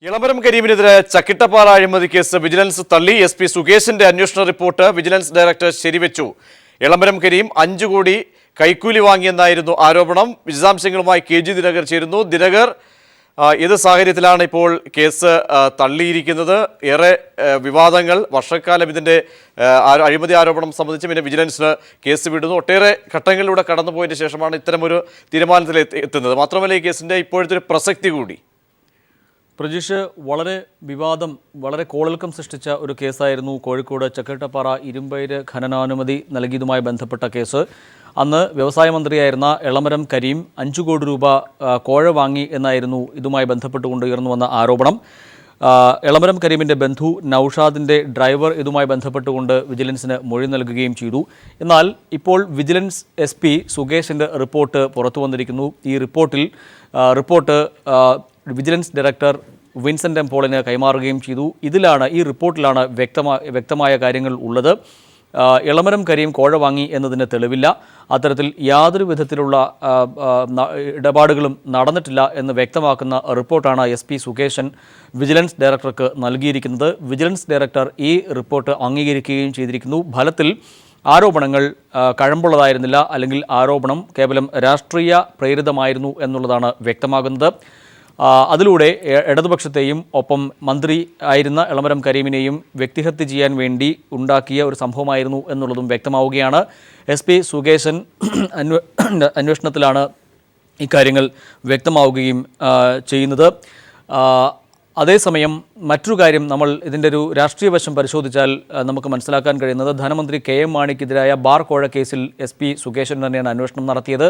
ഇളമരം കരീമിനെതിരെ ചക്കിട്ടപ്പാറ അഴിമതി case vigilance തള്ളി. SP സുകേശിന്റെ അന്വേഷണ റിപ്പോർട്ട് വിജിലൻസ് ഡയറക്ടർ ശരിവെച്ചു. ഇളമരം കരീം 5 കോടി കൈക്കൂലി വാങ്ങിയെന്നായിരുന്നു ആരോപണം. വിശദാംശങ്ങളുമായി KG ദിനകർ ചേരുന്നു. ദിനകർ, ഏത് സാഹചര്യത്തിലാണ് ഇപ്പോൾ കേസ് തള്ളിയിരിക്കുന്നത്? ഏറെ വിവാദങ്ങൾ, വർഷക്കാലം ഇതിൻ്റെ അഴിമതി ആരോപണം സംബന്ധിച്ച് പിന്നെ വിജിലൻസിന് കേസ് വിടുന്നു. ഒട്ടേറെ ഘട്ടങ്ങളിലൂടെ കടന്നുപോയതിന് ശേഷമാണ് ഇത്തരമൊരു തീരുമാനത്തിൽ എത്തുന്നത്. മാത്രമല്ല, ഈ കേസിൻ്റെ ഇപ്പോഴത്തെ ഒരു പ്രസക്തി കൂടി. പ്രജീഷ്, വളരെ കോളിളക്കം സൃഷ്ടിച്ച ഒരു കേസായിരുന്നു കോഴിക്കോട് ചക്കിട്ടപ്പാറ ഇരുമ്പയിര് ഖനനാനുമതി നൽകിയതുമായി ബന്ധപ്പെട്ട കേസ്. അന്ന് വ്യവസായ മന്ത്രിയായിരുന്ന ഇളമരം കരീം 5 കോടി രൂപ കോഴ വാങ്ങി എന്നായിരുന്നു ഇതുമായി ബന്ധപ്പെട്ടുകൊണ്ട് ഉയർന്നു വന്ന ആരോപണം. ഇളമരം കരീമിൻ്റെ ബന്ധു നൌഷാദിൻ്റെ ഡ്രൈവർ ഇതുമായി ബന്ധപ്പെട്ടുകൊണ്ട് വിജിലൻസിന് മൊഴി നൽകുകയും ചെയ്തു. എന്നാൽ ഇപ്പോൾ വിജിലൻസ് SP സുകേശിൻ്റെ റിപ്പോർട്ട് പുറത്തു വന്നിരിക്കുന്നു. ഈ report vigilance director Vincent M പോളിന് കൈമാറുകയും ചെയ്തു. ഈ റിപ്പോർട്ടിലാണ് വ്യക്തമായ കാര്യങ്ങൾ ഉള്ളത്. ഇളമരം കരീം കോഴ വാങ്ങി എന്നതിന് തെളിവില്ല. അത്തരത്തിൽ യാതൊരു വിധത്തിലുള്ള ഇടപാടുകളും നടന്നിട്ടില്ല എന്ന് വ്യക്തമാക്കുന്ന റിപ്പോർട്ടാണ് SP സുകേശൻ വിജിലൻസ് ഡയറക്ടർക്ക് നൽകിയിരിക്കുന്നത്. വിജിലൻസ് ഡയറക്ടർ ഈ റിപ്പോർട്ട് അംഗീകരിക്കുകയും ചെയ്തിരിക്കുന്നു. ഫലത്തിൽ ആരോപണങ്ങൾ കഴമ്പുള്ളതായിരുന്നില്ല, അല്ലെങ്കിൽ ആരോപണം കേവലം രാഷ്ട്രീയ പ്രേരിതമായിരുന്നു എന്നുള്ളതാണ് വ്യക്തമാകുന്നത്. അതിലൂടെ ഇടതുപക്ഷത്തെയും ഒപ്പം മന്ത്രി ആയിരുന്ന ഇളമരം കരീമിനെയും വ്യക്തിഹത്യ ചെയ്യാൻ വേണ്ടി ഉണ്ടാക്കിയ ഒരു സംഭവമായിരുന്നു എന്നുള്ളതും വ്യക്തമാവുകയാണ്. SP സുകേശൻ അന്വേഷണത്തിലാണ് ഇക്കാര്യങ്ങൾ വ്യക്തമാവുകയും ചെയ്യുന്നത്. അതേസമയം മറ്റൊരു കാര്യം, നമ്മൾ ഇതിൻ്റെ ഒരു രാഷ്ട്രീയ വശം പരിശോധിച്ചാൽ നമുക്ക് മനസ്സിലാക്കാൻ കഴിയുന്നത്, ധനമന്ത്രി KM മാണിക്കെതിരായ ബാർ കോഴ കേസിൽ SP സുകേശൻ തന്നെയാണ് അന്വേഷണം നടത്തിയത്.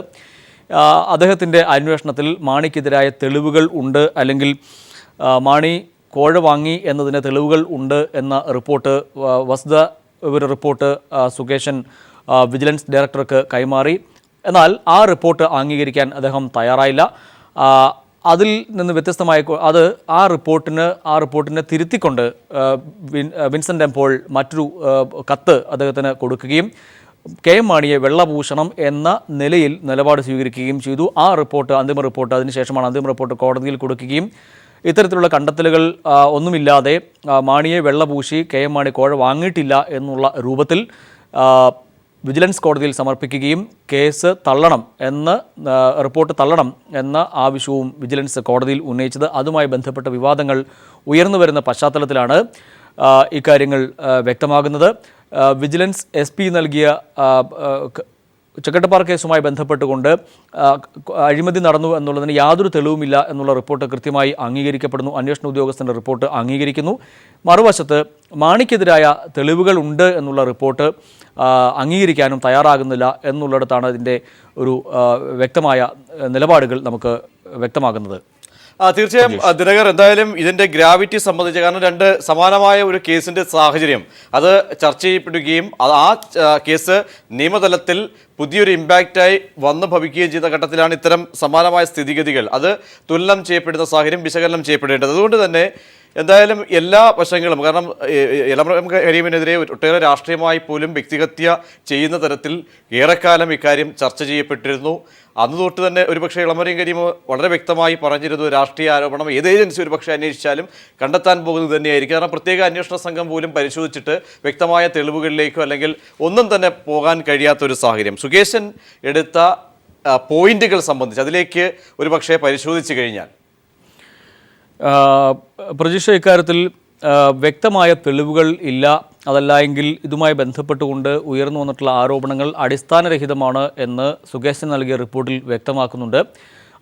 അദ്ദേഹത്തിൻ്റെ അന്വേഷണത്തിൽ മാണിക്കെതിരായ തെളിവുകൾ ഉണ്ട്, അല്ലെങ്കിൽ മാണി കോഴ വാങ്ങി എന്നതിന് തെളിവുകൾ ഉണ്ട് എന്ന റിപ്പോർട്ട്, വസ്തുത ഒരു റിപ്പോർട്ട് സുകേശൻ വിജിലൻസ് ഡയറക്ടർക്ക് കൈമാറി. എന്നാൽ ആ റിപ്പോർട്ട് അംഗീകരിക്കാൻ അദ്ദേഹം തയ്യാറായില്ല. അതിൽ നിന്ന് വ്യത്യസ്തമായ ആ റിപ്പോർട്ടിനെ തിരുത്തിക്കൊണ്ട് വിൻസെൻ്റ് എം പോൾ മറ്റൊരു കത്ത് അദ്ദേഹത്തിന് കൊടുക്കുകയും KM മാണിയെ വെള്ളഭൂഷണം എന്ന നിലയിൽ നിലപാട് സ്വീകരിക്കുകയും ചെയ്തു. അന്തിമ റിപ്പോർട്ട് അതിനുശേഷമാണ് അന്തിമ റിപ്പോർട്ട് കോടതിയിൽ കൊടുക്കുകയും ഇത്തരത്തിലുള്ള കണ്ടെത്തലുകൾ ഒന്നുമില്ലാതെ മാണിയെ വെള്ളപൂശി KM മാണി കോഴ വാങ്ങിയിട്ടില്ല എന്നുള്ള രൂപത്തിൽ വിജിലൻസ് കോടതിയിൽ സമർപ്പിക്കുകയും കേസ് റിപ്പോർട്ട് തള്ളണം എന്ന ആവശ്യവും വിജിലൻസ് കോടതിയിൽ ഉന്നയിച്ചത്. അതുമായി ബന്ധപ്പെട്ട വിവാദങ്ങൾ ഉയർന്നു വരുന്ന പശ്ചാത്തലത്തിലാണ് ഇക്കാര്യങ്ങൾ വ്യക്തമാകുന്നത്. വിജിലൻസ് SP നൽകിയ ചക്കിട്ടപ്പാറ കേസുമായി ബന്ധപ്പെട്ടുകൊണ്ട് അഴിമതി നടന്നു എന്നുള്ളതിന് യാതൊരു തെളിവുമില്ല എന്നുള്ള റിപ്പോർട്ട് കൃത്യമായി അംഗീകരിക്കപ്പെടുന്നു. അന്വേഷണ ഉദ്യോഗസ്ഥൻ്റെ റിപ്പോർട്ട് അംഗീകരിക്കുന്നു. മറുവശത്ത് മാണിക്കെതിരായ തെളിവുകൾ ഉണ്ട് എന്നുള്ള റിപ്പോർട്ട് അംഗീകരിക്കാനും തയ്യാറാകുന്നില്ല എന്നുള്ളിടത്താണ് ഇതിൻ്റെ ഒരു വ്യക്തമായ നിലപാടുകൾ നമുക്ക് വ്യക്തമാകുന്നത്. തീർച്ചയായും ദിനകർ, എന്തായാലും ഇതിൻ്റെ ഗ്രാവിറ്റി സംബന്ധിച്ച്, കാരണം 2 സമാനമായ ഒരു കേസിൻ്റെ സാഹചര്യം അത് ചർച്ച ചെയ്യപ്പെടുകയും ആ കേസ് നിയമതലത്തിൽ പുതിയൊരു ഇമ്പാക്റ്റായി വന്നു ഭവിക്കുകയും ചെയ്ത ഘട്ടത്തിലാണ് ഇത്തരം സമാനമായ സ്ഥിതിഗതികൾ അത് തുലനം ചെയ്യപ്പെടുന്ന സാഹചര്യം വിശകലനം ചെയ്യപ്പെടേണ്ടത്. അതുകൊണ്ട് തന്നെ എന്തായാലും എല്ലാ വശങ്ങളും, കാരണം ഇളമരം കരീമിനെതിരെ ഒട്ടേറെ രാഷ്ട്രീയമായി പോലും വ്യക്തിഹത്യ ചെയ്യുന്ന തരത്തിൽ ഏറെക്കാലം ഇക്കാര്യം ചർച്ച ചെയ്യപ്പെട്ടിരുന്നു. അന്ന് തൊട്ട് തന്നെ ഒരുപക്ഷെ ഇളമരം കരീം വളരെ വ്യക്തമായി പറഞ്ഞിരുന്നു, രാഷ്ട്രീയ ആരോപണം ഏത് ഏജൻസി ഒരുപക്ഷെ അന്വേഷിച്ചാലും കണ്ടെത്താൻ പോകുന്നത് തന്നെയായിരിക്കും. കാരണം പ്രത്യേക അന്വേഷണ സംഘം പോലും പരിശോധിച്ചിട്ട് വ്യക്തമായ തെളിവുകളിലേക്കോ അല്ലെങ്കിൽ ഒന്നും തന്നെ പോകാൻ കഴിയാത്തൊരു സാഹചര്യം. സുകേശൻ എടുത്ത പോയിന്റുകൾ സംബന്ധിച്ച് അതിലേക്ക് ഒരുപക്ഷെ പരിശോധിച്ചു കഴിഞ്ഞാൽ പ്രതീക്ഷ ഇക്കാര്യത്തിൽ വ്യക്തമായ തെളിവുകൾ ഇല്ല. അതല്ല എങ്കിൽ ഇതുമായി ബന്ധപ്പെട്ടുകൊണ്ട് ഉയർന്നു വന്നിട്ടുള്ള ആരോപണങ്ങൾ അടിസ്ഥാനരഹിതമാണ് എന്ന് സുകേശൻ നൽകിയ റിപ്പോർട്ടിൽ വ്യക്തമാക്കുന്നുണ്ട്.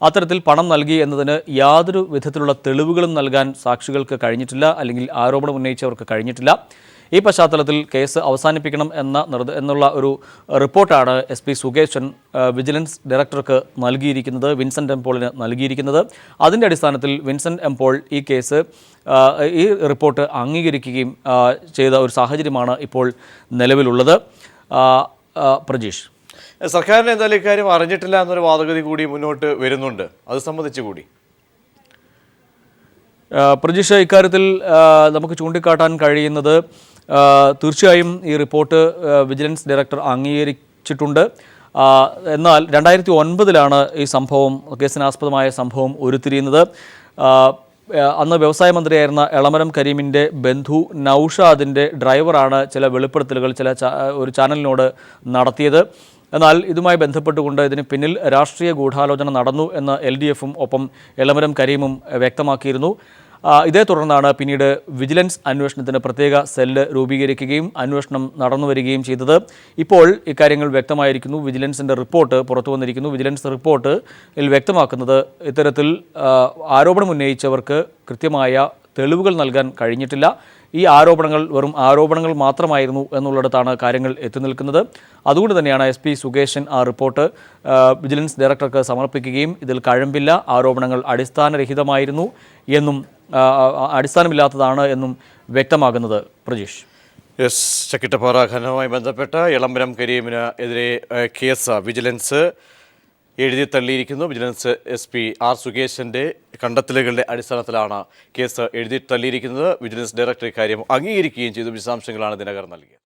അത്തരത്തിൽ പണം നൽകി എന്നതിന് യാതൊരു വിധത്തിലുള്ള തെളിവുകളും നൽകാൻ സാക്ഷികൾക്ക് കഴിഞ്ഞിട്ടില്ല, അല്ലെങ്കിൽ ആരോപണം ഉന്നയിച്ചവർക്ക് കഴിഞ്ഞിട്ടില്ല. ഈ പശ്ചാത്തലത്തിൽ കേസ് അവസാനിപ്പിക്കണം എന്നുള്ള ഒരു റിപ്പോർട്ടാണ് SP സുകേശൻ വിജിലൻസ് ഡയറക്ടർക്ക് നൽകിയിരിക്കുന്നത്, വിൻസെൻ്റ് എം പോളിന് നൽകിയിരിക്കുന്നത്. അതിൻ്റെ അടിസ്ഥാനത്തിൽ വിൻസെൻ്റ് എം പോൾ ഈ റിപ്പോർട്ട് അംഗീകരിക്കുകയും ചെയ്ത ഒരു സാഹചര്യമാണ് ഇപ്പോൾ നിലവിലുള്ളത്. പ്രജീഷ്, സർക്കാരിന് എന്തായാലും ഇക്കാര്യം അറിഞ്ഞിട്ടില്ല എന്നൊരു വാദഗതി കൂടി മുന്നോട്ട് വരുന്നുണ്ട്. അത് സംബന്ധിച്ച് കൂടി പ്രജീഷ, ഇക്കാര്യത്തിൽ നമുക്ക് ചൂണ്ടിക്കാട്ടാൻ കഴിയുന്നത്, തീർച്ചയായും ഈ റിപ്പോർട്ട് വിജിലൻസ് ഡയറക്ടർ അംഗീകരിച്ചിട്ടുണ്ട്. എന്നാൽ 2009 ഈ സംഭവം, കേസിനാസ്പദമായ സംഭവം ഉരുത്തിരിയുന്നത്. അന്ന് വ്യവസായ മന്ത്രിയായിരുന്ന എളമരം കരീമിൻ്റെ ബന്ധു നൌഷാദിൻ്റെ ഡ്രൈവറാണ് ചില വെളിപ്പെടുത്തലുകൾ ഒരു ചാനലിനോട് നടത്തിയത്. എന്നാൽ ഇതുമായി ബന്ധപ്പെട്ടുകൊണ്ട് ഇതിന് പിന്നിൽ രാഷ്ട്രീയ ഗൂഢാലോചന നടന്നു എന്ന് LDFും ഒപ്പം എളമരം കരീമും വ്യക്തമാക്കിയിരുന്നു. ഇതേ തുടർന്നാണ് പിന്നീട് വിജിലൻസ് അന്വേഷണത്തിന് പ്രത്യേക സെല്ല് രൂപീകരിക്കുകയും അന്വേഷണം നടന്നു വരികയും ചെയ്തത്. ഇപ്പോൾ ഇക്കാര്യങ്ങൾ വ്യക്തമായിരിക്കുന്നു. വിജിലൻസിൻ്റെ റിപ്പോർട്ട് പുറത്തു വന്നിരിക്കുന്നു. വിജിലൻസ് റിപ്പോർട്ടിൽ വ്യക്തമാക്കുന്നത് ഇത്തരത്തിൽ ആരോപണം ഉന്നയിച്ചവർക്ക് കൃത്യമായ തെളിവുകൾ നൽകാൻ കഴിഞ്ഞിട്ടില്ല. ഈ ആരോപണങ്ങൾ വെറും ആരോപണങ്ങൾ മാത്രമായിരുന്നു എന്നുള്ളിടത്താണ് കാര്യങ്ങൾ എത്തി നിൽക്കുന്നത്. അതുകൊണ്ട് തന്നെയാണ് SP സുകേശൻ ആ റിപ്പോർട്ട് വിജിലൻസ് ഡയറക്ടർക്ക് സമർപ്പിക്കുകയും ഇതിൽ കഴമ്പില്ല, ആരോപണങ്ങൾ അടിസ്ഥാനരഹിതമായിരുന്നു എന്നും അടിസ്ഥാനമില്ലാത്തതാണ് എന്നും വ്യക്തമാകുന്നത്. പ്രജീഷ്. ചക്കിട്ടപ്പാറ ഖനനവുമായി ബന്ധപ്പെട്ട എളമരം കരീമിന് എതിരെ കേസ് വിജിലൻസ് എഴുതി തള്ളിയിരിക്കുന്നു. വിജിലൻസ് SP R സുകേശൻ്റെ കണ്ടെത്തലുകളുടെ അടിസ്ഥാനത്തിലാണ് കേസ് എഴുതി തള്ളിയിരിക്കുന്നത്. വിജിലൻസ് ഡയറക്ടർ ഇക്കാര്യം അംഗീകരിക്കുകയും ചെയ്തു. വിശദാംശങ്ങളാണ് ദിനകർ നൽകിയത്.